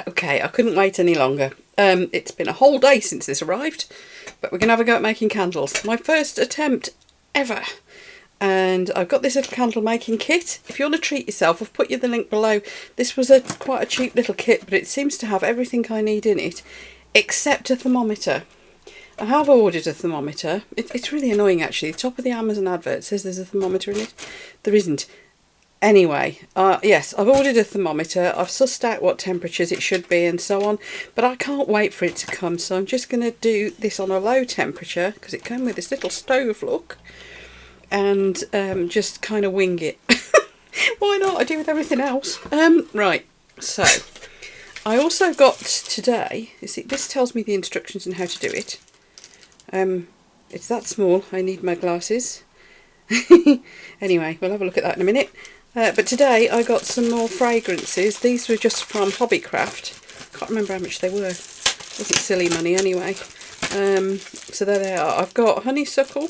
Okay, I couldn't wait any longer. It's been a whole day since this arrived, but we're going to have a go at making candles. My first attempt ever. And I've got this little candle making kit. If you want to treat yourself, I've put you the link below. This was quite a cheap little kit, but it seems to have everything I need in it, except a thermometer. I have ordered a thermometer. It's really annoying actually. The top of the Amazon advert says there's a thermometer in it. There isn't. Anyway, yes, I've ordered a thermometer. I've sussed out what temperatures it should be and so on, but I can't wait for it to come, so I'm just going to do this on a low temperature because it came with this little stove look, and just kind of wing it. Why not? I do with everything else. Right, so I also got today, you see, this tells me the instructions on how to do it. It's that small, I need my glasses. Anyway, we'll have a look at that in a minute. But today I got some more fragrances. These were just from Hobbycraft. Can't remember how much they were. It wasn't silly money anyway. So there they are. I've got honeysuckle.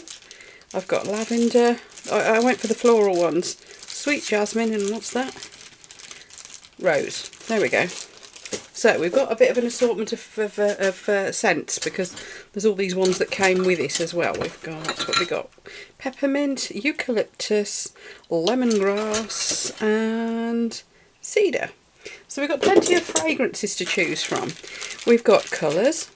I've got lavender. I went for the floral ones. Sweet jasmine, and what's that? Rose. There we go. So we've got a bit of an assortment of scents, because there's all these ones that came with it as well. What we got? Peppermint, eucalyptus, lemongrass and cedar. So we've got plenty of fragrances to choose from. We've got colours.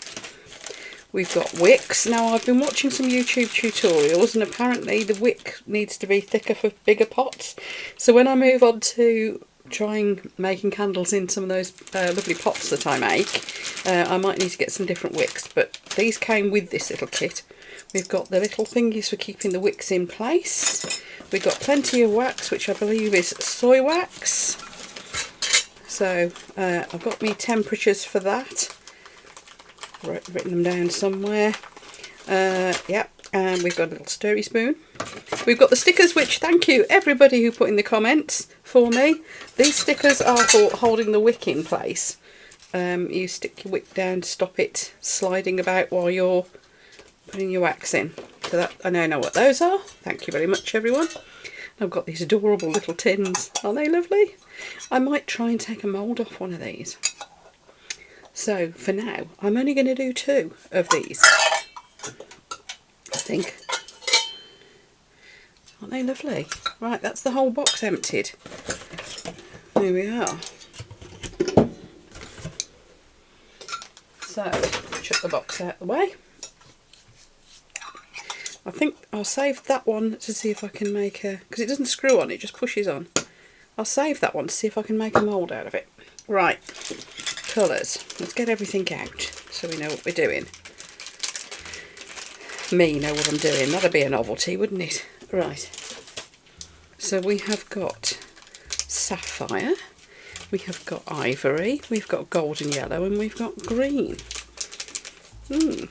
We've got wicks. Now I've been watching some YouTube tutorials, and apparently the wick needs to be thicker for bigger pots. So when I move on to trying making candles in some of those lovely pots that I make, I might need to get some different wicks, but these came with this little kit. We've got the little thingies for keeping the wicks in place. We've got plenty of wax, which I believe is soy wax. So I've got me temperatures for that, written them down somewhere. Yep. And we've got a little stirry spoon. We've got the stickers, which thank you everybody who put in the comments for me. These stickers are for holding the wick in place. You stick your wick down to stop it sliding about while you're putting your wax in. So that I now know what those are. Thank you very much, everyone. I've got these adorable little tins. Aren't they lovely? I might try and take a mould off one of these. So for now, I'm only going to do 2 of these. I think. Aren't they lovely? Right, that's the whole box emptied. There we are. So, chuck the box out of the way. I think I'll save that one to see if I can make a... because it doesn't screw on, it just pushes on. I'll save that one to see if I can make a mould out of it. Right, colours. Let's get everything out so we know what we're doing. Me know what I'm doing. That'd be a novelty, wouldn't it? Right. So we have got sapphire, we have got ivory, we've got golden yellow, and we've got green. You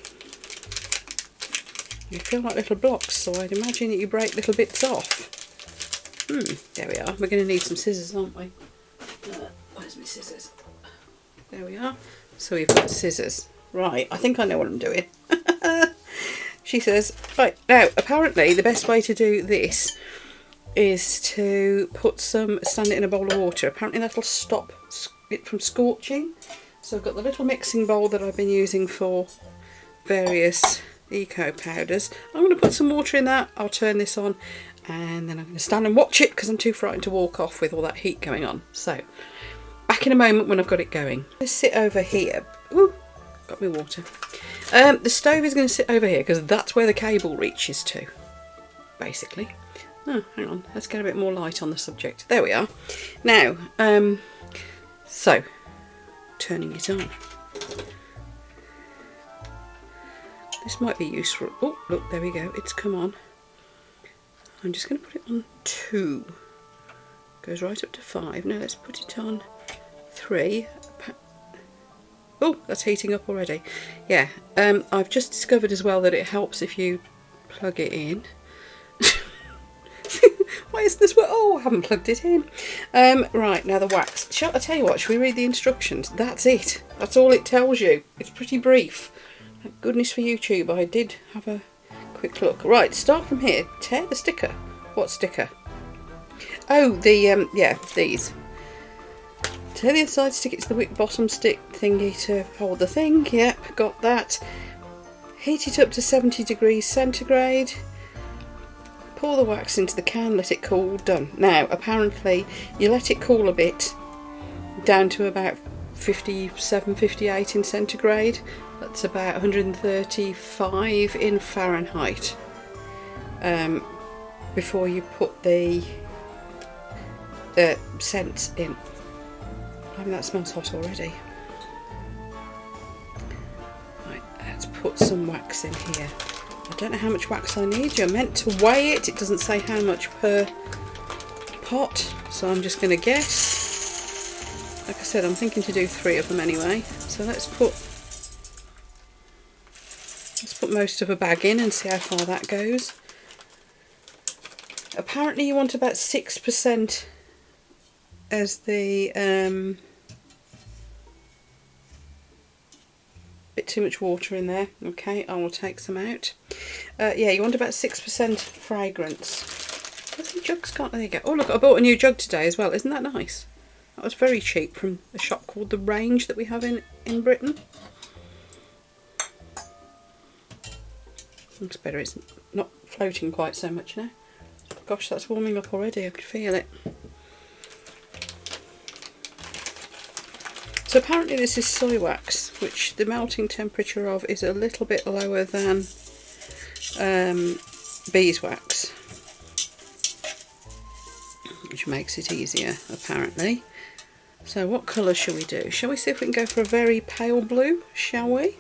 feel like little blocks, so I'd imagine that you break little bits off. There we are. We're going to need some scissors, aren't we? Where's my scissors? There we are. So we've got scissors. Right, I think I know what I'm doing. She says, right, now apparently the best way to do this is to stand it in a bowl of water. Apparently that'll stop it from scorching. So I've got the little mixing bowl that I've been using for various eco powders. I'm going to put some water in that, I'll turn this on, and then I'm going to stand and watch it because I'm too frightened to walk off with all that heat going on. So, back in a moment when I've got it going. Let's sit over here. Ooh, got me water. The stove is going to sit over here because that's where the cable reaches to, basically. Oh, hang on, let's get a bit more light on the subject. There we are. Now, so, turning it on. This might be useful. Oh, look, there we go. It's come on. I'm just going to put it on 2. Goes right up to 5. Now let's put it on 3. Oh, that's heating up already. Yeah, I've just discovered as well that it helps if you plug it in. Why is this? Oh, I haven't plugged it in. Right, now the wax. Shall I tell you what? Should we read the instructions? That's it. That's all it tells you. It's pretty brief. Thank goodness for YouTube. I did have a quick look. Right, start from here. Tear the sticker. What sticker? Oh, the yeah, these. Take the other side, stick it to the wick bottom stick thingy to hold the thing. Yep, got that. Heat it up to 70 degrees centigrade. Pour the wax into the can, let it cool, done. Now, apparently, you let it cool a bit, down to about 57, 58 in centigrade. That's about 135 in Fahrenheit. Before you put the scent in. I mean, that smells hot already. Right, let's put some wax in here. I don't know how much wax I need. You're meant to weigh it. It doesn't say how much per pot, so I'm just going to guess. Like I said, I'm thinking to do 3 of them anyway. So let's put most of a bag in and see how far that goes. Apparently you want about 6% as the bit too much water in there. Okay, I will take some out. Yeah, you want about 6% fragrance. I think jugs can't. There you go. Oh look, I bought a new jug today as well. Isn't that nice? That was very cheap from a shop called The Range that we have in Britain. Looks better. It's not floating quite so much now. Gosh, that's warming up already. I could feel it. So apparently this is soy wax, which the melting temperature of is a little bit lower than beeswax, which makes it easier apparently. So what colour shall we do? Shall we see if we can go for a very pale blue, shall we?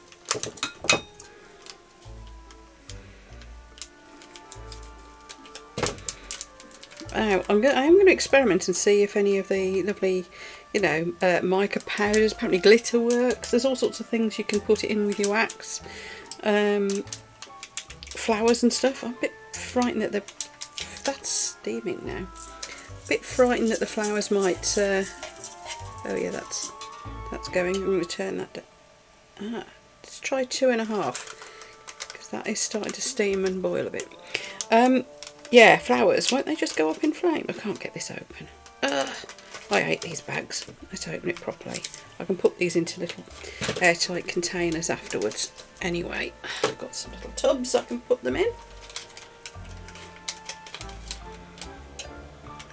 Now, I am going to experiment and see if any of the lovely, you know, mica powders, apparently glitter works. There's all sorts of things you can put it in with your wax. Flowers and stuff. I'm a bit frightened that that's steaming now. A bit frightened that the flowers might... oh yeah, that's going. I'm going to turn that down. Let's try 2.5, because that is starting to steam and boil a bit. Yeah, flowers, won't they just go up in flame? I can't get this open. I hate these bags. Let's open it properly. I can put these into little airtight containers afterwards. Anyway, I've got some little tubs I can put them in.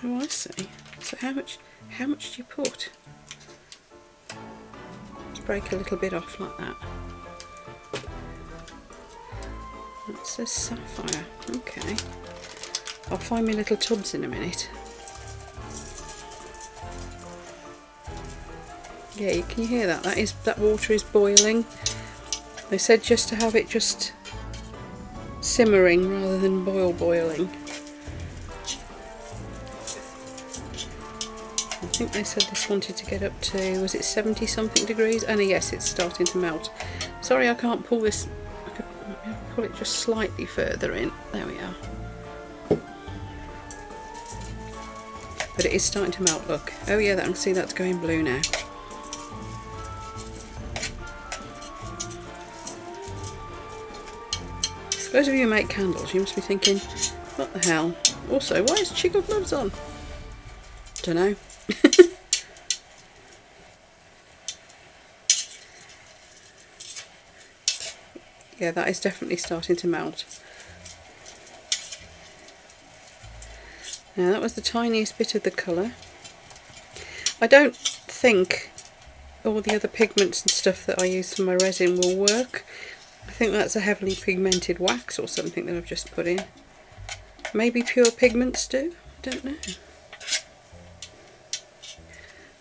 Oh, I see. So how much do you put? Let's break a little bit off like that. That says sapphire. Okay. I'll find my little tubs in a minute. Yeah, can you hear that? That water is boiling. They said just to have it just simmering rather than boiling. I think they said this wanted to get up to, was it 70 something degrees? Oh no, yes, it's starting to melt. Sorry I can't pull this, I could pull it just slightly further in. There we are. But it is starting to melt, look. Oh yeah, I can see that's going blue now. Those of you who make candles, you must be thinking, what the hell? Also, why is Chico gloves on? Dunno. Yeah, that is definitely starting to melt. Now that was the tiniest bit of the colour. I don't think all the other pigments and stuff that I use for my resin will work. I think that's a heavily pigmented wax or something that I've just put in. Maybe pure pigments do? I don't know.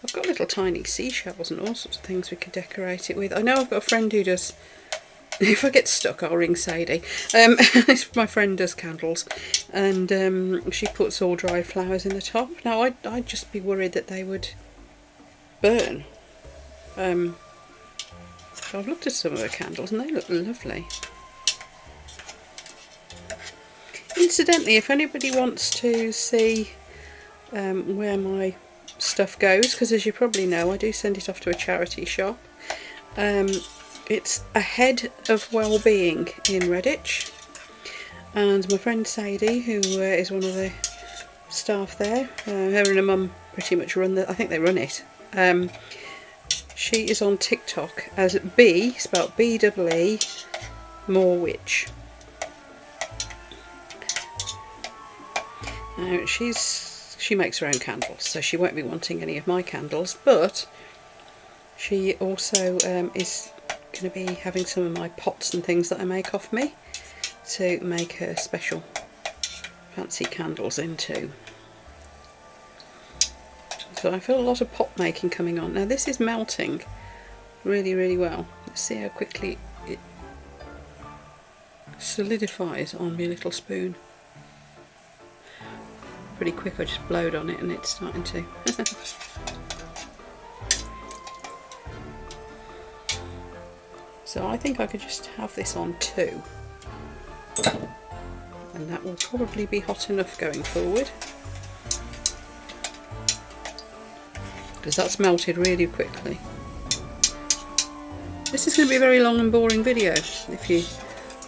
I've got little tiny seashells and all sorts of things we could decorate it with. I know I've got a friend who does... If I get stuck, I'll ring Sadie. My friend does candles, and she puts all dried flowers in the top. Now, I'd just be worried that they would burn. I've looked at some of her candles, and they look lovely. Incidentally, if anybody wants to see where my stuff goes, because as you probably know, I do send it off to a charity shop. It's Ahead of Wellbeing in Redditch, and my friend Sadie, who is one of the staff there, her and her mum pretty much run I think they run it. She is on TikTok as B, spelled B-E-E, More Witch. Now she makes her own candles, so she won't be wanting any of my candles, but she also is going to be having some of my pots and things that I make off me to make her special fancy candles into. So I feel a lot of pot making coming on. Now this is melting really, really well. Let's see how quickly it solidifies on my little spoon. Pretty quick, I just blowed on it and it's starting to. So I think I could just have this on 2. And that will probably be hot enough going forward. Because that's melted really quickly. This is going to be a very long and boring video if you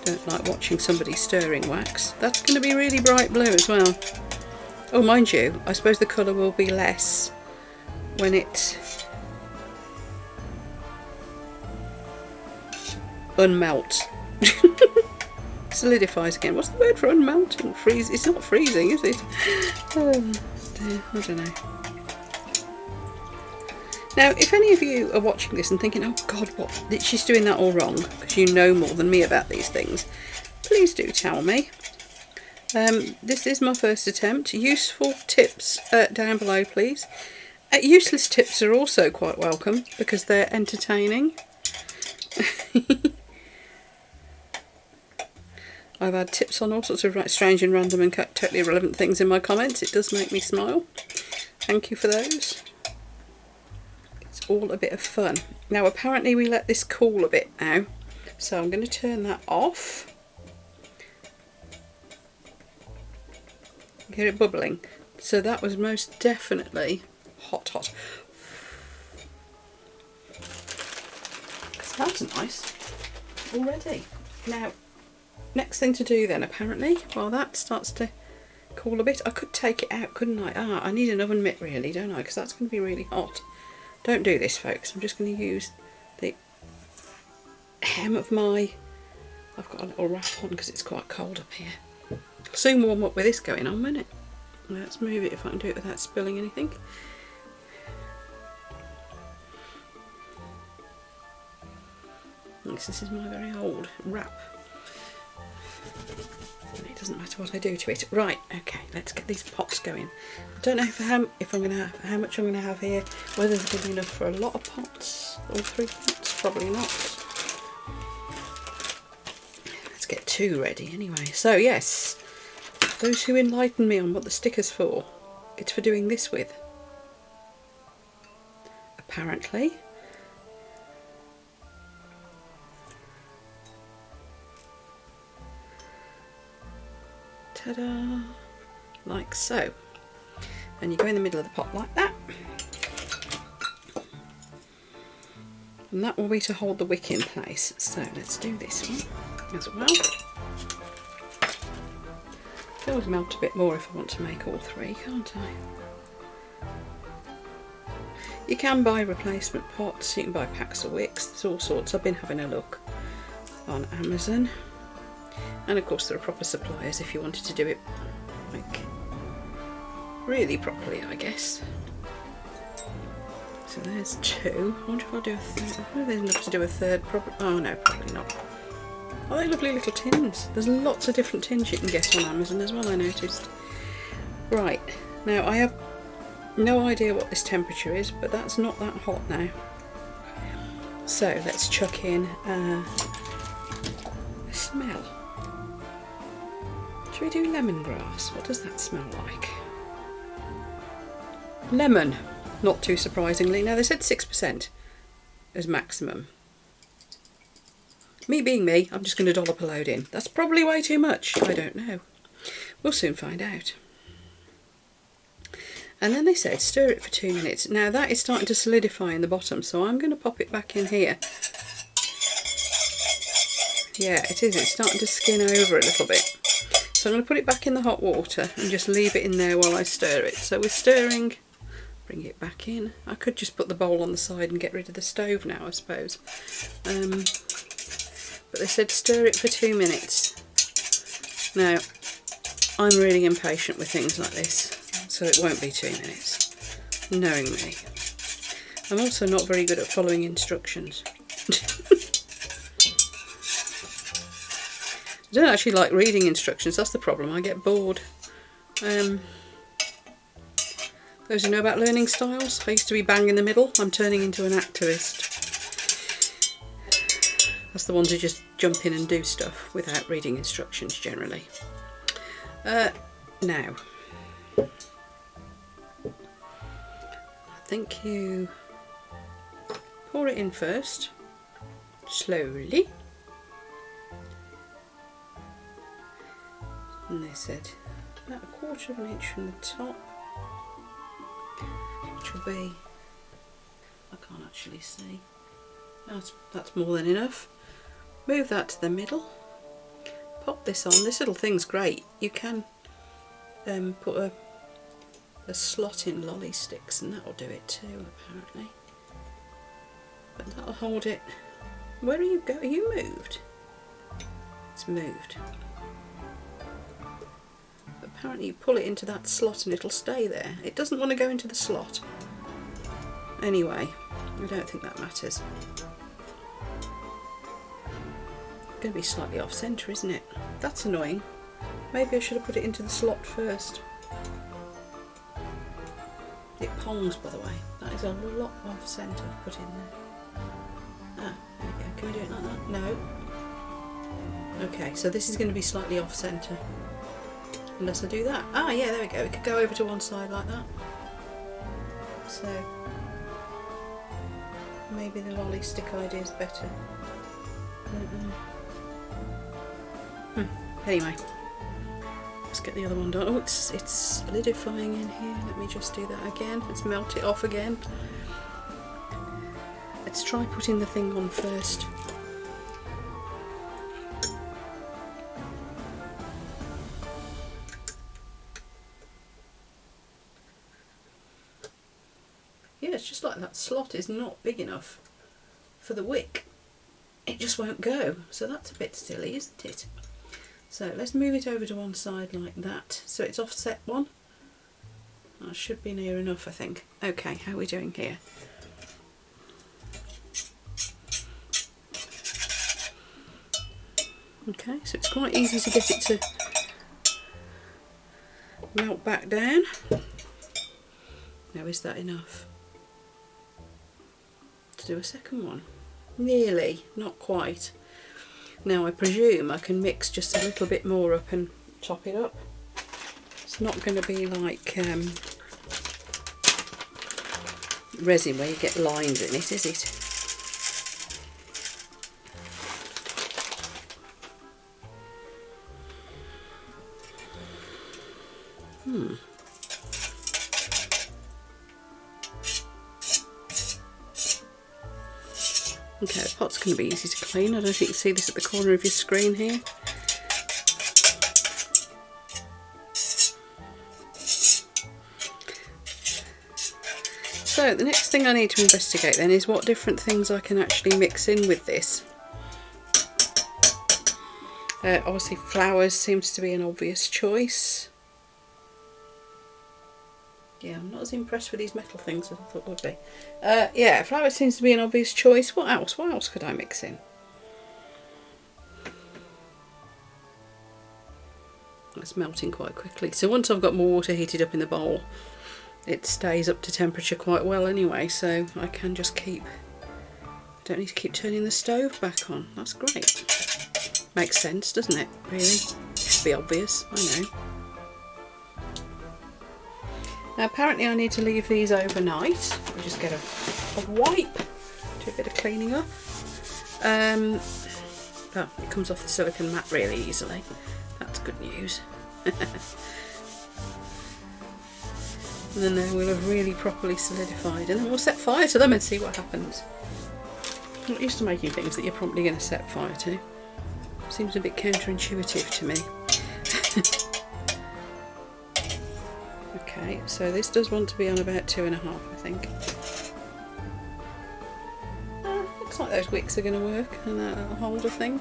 don't like watching somebody stirring wax. That's going to be really bright blue as well. Oh, mind you, I suppose the colour will be less when it unmelts. Solidifies again. What's the word for unmelting? Freeze? It's not freezing, is it? Oh dear, I don't know. Now, if any of you are watching this and thinking, oh God, what? She's doing that all wrong, because you know more than me about these things, please do tell me. This is my first attempt. Useful tips down below, please. Useless tips are also quite welcome because they're entertaining. I've had tips on all sorts of strange and random and totally irrelevant things in my comments. It does make me smile. Thank you for those. It's all a bit of fun. Now apparently we let this cool a bit now, so I'm going to turn that off. Hear it bubbling. So that was most definitely hot. Smells nice already. Now, next thing to do then, apparently, while that starts to cool a bit, I could take it out, couldn't I? I need an oven mitt really, don't I? Because that's going to be really hot. Don't do this, folks. I'm just going to use the hem of my... I've got a little wrap on because it's quite cold up here. It'll soon warm up with this going on, won't it? Let's move it if I can do it without spilling anything. This is my very old wrap. And it doesn't matter what I do to it. Right, okay, let's get these pots going. I don't know how much I'm gonna have here, whether there's gonna be enough for a lot of pots, all 3 pots, probably not. Let's get 2 ready anyway. So yes, those who enlighten me on what the sticker's for, it's for doing this with. Apparently. Ta-da! Like so. And you go in the middle of the pot like that. And that will be to hold the wick in place. So let's do this one as well. I can always melt a bit more if I want to make all 3, can't I? You can buy replacement pots, you can buy packs of wicks, there's all sorts. I've been having a look on Amazon. And of course there are proper suppliers if you wanted to do it like really properly, I guess. So there's 2. I wonder if I'll do a third. I wonder if there's enough to do a third. Probably. Oh no, probably not. Oh, they're lovely little tins. There's lots of different tins you can get on Amazon as well, I noticed. Right, now I have no idea what this temperature is, but that's not that hot now. So let's chuck in a smell. Should we do lemongrass? What does that smell like? Lemon, not too surprisingly. Now they said 6% as maximum. Me being me, I'm just going to dollop a load in. That's probably way too much. I don't know. We'll soon find out. And then they said stir it for 2 minutes. Now that is starting to solidify in the bottom, so I'm going to pop it back in here. Yeah, it is. It's starting to skin over a little bit. So I'm going to put it back in the hot water and just leave it in there while I stir it. So we're stirring bring it back in. I could just put the bowl on the side and get rid of the stove now, I suppose. But they said stir it for 2 minutes. Now, I'm really impatient with things like this, so it won't be 2 minutes, knowing me. I'm also not very good at following instructions. I don't actually like reading instructions, that's the problem, I get bored. Those who know about learning styles, I used to be bang in the middle, I'm turning into an activist. That's the ones who just jump in and do stuff without reading instructions generally. Now, I think you pour it in first, slowly. And they said about 1/4 of an inch from the top, which will be, I can't actually see, that's more than enough. Move that to the middle, pop this on. This little thing's great. You can put a slot in lolly sticks and that'll do it too, apparently. But that'll hold it. Where are you going? Are you moved? It's moved. But apparently you pull it into that slot and it'll stay there. It doesn't want to go into the slot. Anyway, I don't think that matters. It's going to be slightly off centre, isn't it? That's annoying. Maybe I should have put it into the slot first. It pongs, by the way. That is a lot off centre to put in there. Ah, there we go. Can we do it like that? No. Okay, so this is going to be slightly off centre. Unless I do that. Ah, yeah, there we go. It could go over to one side like that. So, maybe the lolly stick idea is better. Anyway, let's get the other one done. Oh, it's solidifying in here. Let me just do that again. Let's melt it off again. Let's try putting the thing on first. Yeah, it's just like that slot is not big enough for the wick. It just won't go. So that's a bit silly, isn't it? So let's move it over to one side like that. So it's offset one. That should be near enough, I think. Okay, how are we doing here? Okay, so it's quite easy to get it to melt back down. Now, is that enough to do a second one? Nearly, not quite. Now I presume I can mix just a little bit more up and top it up. It's not going to be like resin where you get lines in it, is it? Okay, the pot's going to be easy to clean. I don't know if you can see this at the corner of your screen here. So the next thing I need to investigate then is what different things I can actually mix in with this. Obviously flowers seems to be an obvious choice. Yeah, I'm not as impressed with these metal things as I thought would be. Yeah, flowers seems to be an obvious choice. What else? What else could I mix in? It's melting quite quickly. So once I've got more water heated up in the bowl, it stays up to temperature quite well anyway, so I can just keep... I don't need to keep turning the stove back on. That's great. Makes sense, doesn't it? Really? Should be obvious, I know. Now apparently I need to leave these overnight. I'll just get a wipe, do a bit of cleaning up. Oh, it comes off the silicone mat really easily. That's good news. And then they will have really properly solidified, and then we'll set fire to them and see what happens. I'm not used to making things that you're promptly going to set fire to. Seems a bit counterintuitive to me. Okay. Okay, so this does want to be on about 2.5, I think. Looks like those wicks are going to work, and that little holder thing.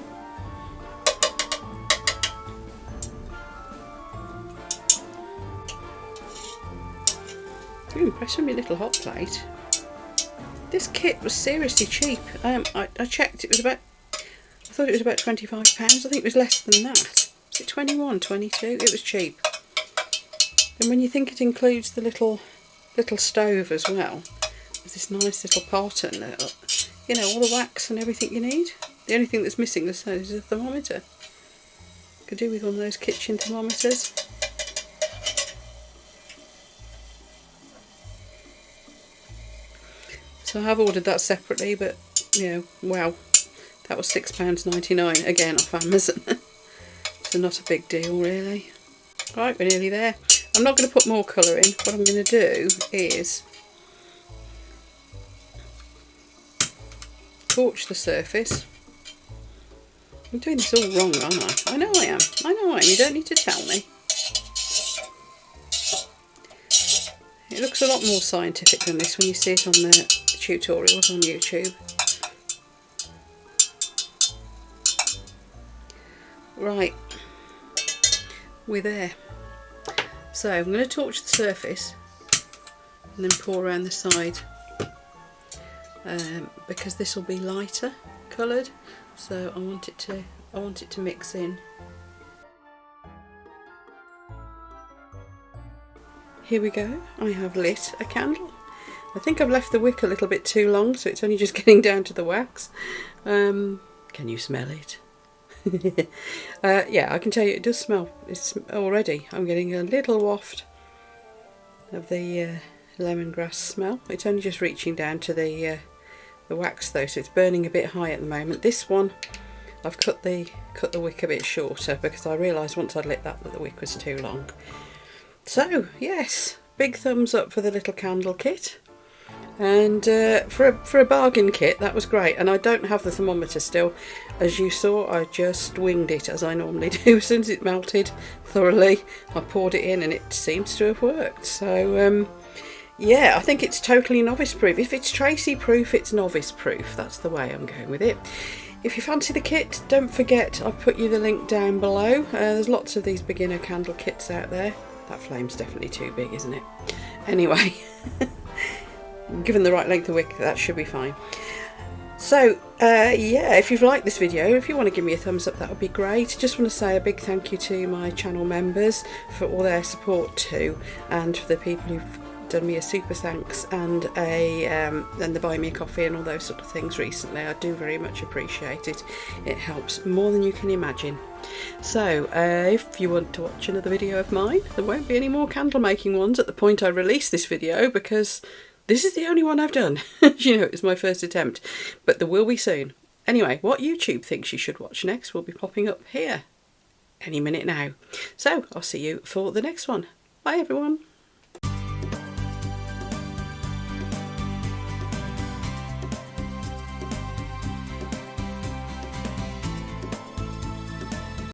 Ooh, impressed with my little hot plate. This kit was seriously cheap. I checked, it was about, I thought it was about £25. I think it was less than that. Was it 21, 22? It was cheap. And when you think it includes the little stove as well, with this nice little pot and you know, all the wax and everything you need. The only thing that's missing is a thermometer. Could do with one of those kitchen thermometers. So I have ordered that separately, but you know, wow, that was £6.99 again off Amazon. So not a big deal really. Right, we're nearly there. I'm not going to put more colour in. What I'm going to do is torch the surface. I'm doing this all wrong, aren't I? I know I am. I know I am. You don't need to tell me. It looks a lot more scientific than this when you see it on the tutorials on YouTube. Right, we're there. So I'm going to torch the surface and then pour around the side, because this will be lighter coloured. So I want it to mix in. Here we go. I have lit a candle. I think I've left the wick a little bit too long, so it's only just getting down to the wax. Can you smell it? Yeah, I can tell you it does smell. It's already. I'm getting a little waft of the lemongrass smell. It's only just reaching down to the wax though, so it's burning a bit high at the moment. This one, I've cut the wick a bit shorter because I realised once I'd lit that the wick was too long. So yes, big thumbs up for the little candle kit. And for a bargain kit, that was great. And I don't have the thermometer still. As you saw, I just winged it as I normally do. As soon as it melted thoroughly, I poured it in and it seems to have worked. So yeah, I think it's totally novice proof. If it's Tracy proof, it's novice proof. That's the way I'm going with it. If you fancy the kit, don't forget I've put you the link down below. There's lots of these beginner candle kits out there. That flame's definitely too big, isn't it? Anyway. Given the right length of wick, that should be fine. So yeah, if you've liked this video, if you want to give me a thumbs up, that would be great. Just want to say a big thank you to my channel members for all their support too, and for the people who've done me a super thanks and the buy me a coffee and all those sort of things recently. I do very much appreciate it. It helps more than you can imagine. So if you want to watch another video of mine, there won't be any more candle making ones at the point I release this video, because this is the only one I've done. You know, it's my first attempt, but there will be soon. Anyway, what YouTube thinks you should watch next will be popping up here any minute now. So I'll see you for the next one. Bye everyone.